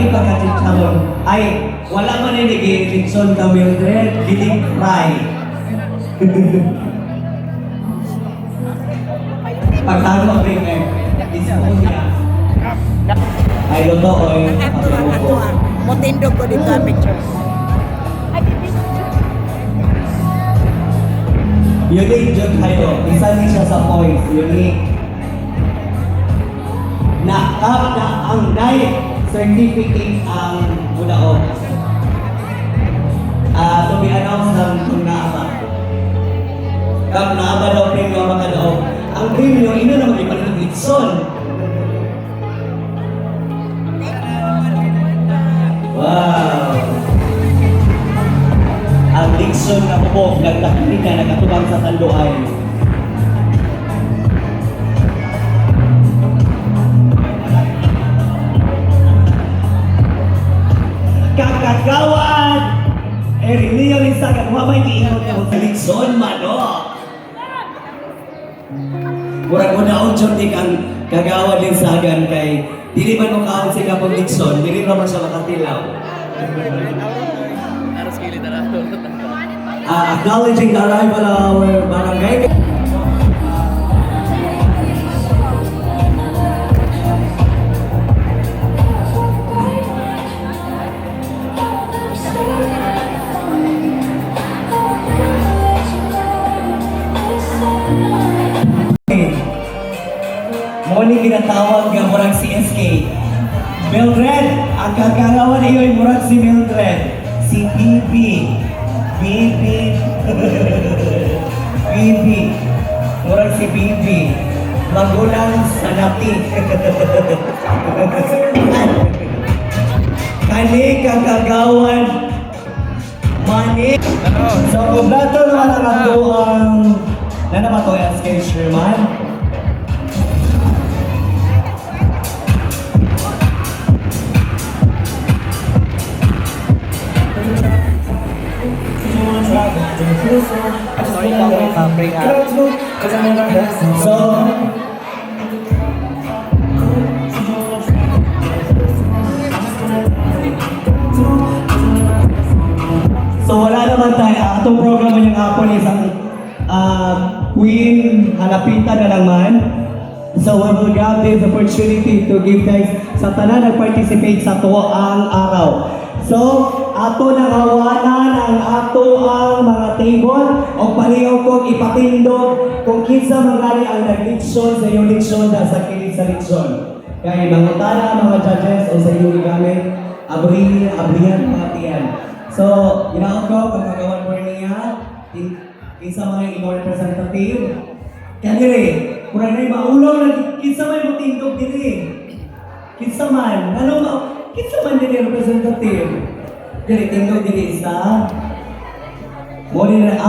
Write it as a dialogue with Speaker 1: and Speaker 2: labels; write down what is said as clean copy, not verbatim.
Speaker 1: Labi pagkachinchamon. Ay, wala man yung nag-i-Richon ka Mildred, giling fry. Pagtalo rin eh. Isang niya. Ay, totoo eh.
Speaker 2: Motindog ko dito ang picture.
Speaker 1: Unique dyan kayo. Isa din siya sa points. Unique. Na ang night certificate ang budaog. To be announced ng kung naaba. Kung naaba daw premyo ang makadaog. Ang premyo, ino naman ipalit Litson. Wow! Ang Dixon na bubog, nagtakli na nagatubang sa Tanduay. Kakagawan! Rini yung isa, kagwabay kiingot ka sa Dixon, mano! Murag mo na unchon di kang kagawan din sa agan kay dili man mo kaon si Kapag Dixon, dili naman siya makatilaw. Acknowledging the arrival of our barangay. Morning ginatawag nga murag si SK. Mildred, ang kagalawan niyo ay murag si Mildred. Si Bibi. Bibi. Bibi. Murag si Bibi. Magulang sa napi. Kani kagagawan. Mani. So, kumplato naman ang ato ang nanaman to SK Sherman. So wala naman tayo. Atong programa yung hapon isang Queen Halapita na naman. So we will grab this opportunity to give thanks sa tanan nag-participate sa tuwaang araw. So, ato nang hawanan ang ato ang mga table o paliyaw kong ipatindog kung kinsa magani ang nag-leksyon sa iyong leksyon na sa kilig sa leksyon. Kaya mangutana mga judges o sa iyong gamit, abrihan mga tiyan. So, ginaon ko, pagkagawan mo niya, kinsa mga iyong representative, kaya dire, kung na yung maulaw na kinsa may matindog dire. Kinsa man, kinsa man din yung representative. Dili tingog dili isa. Mo din na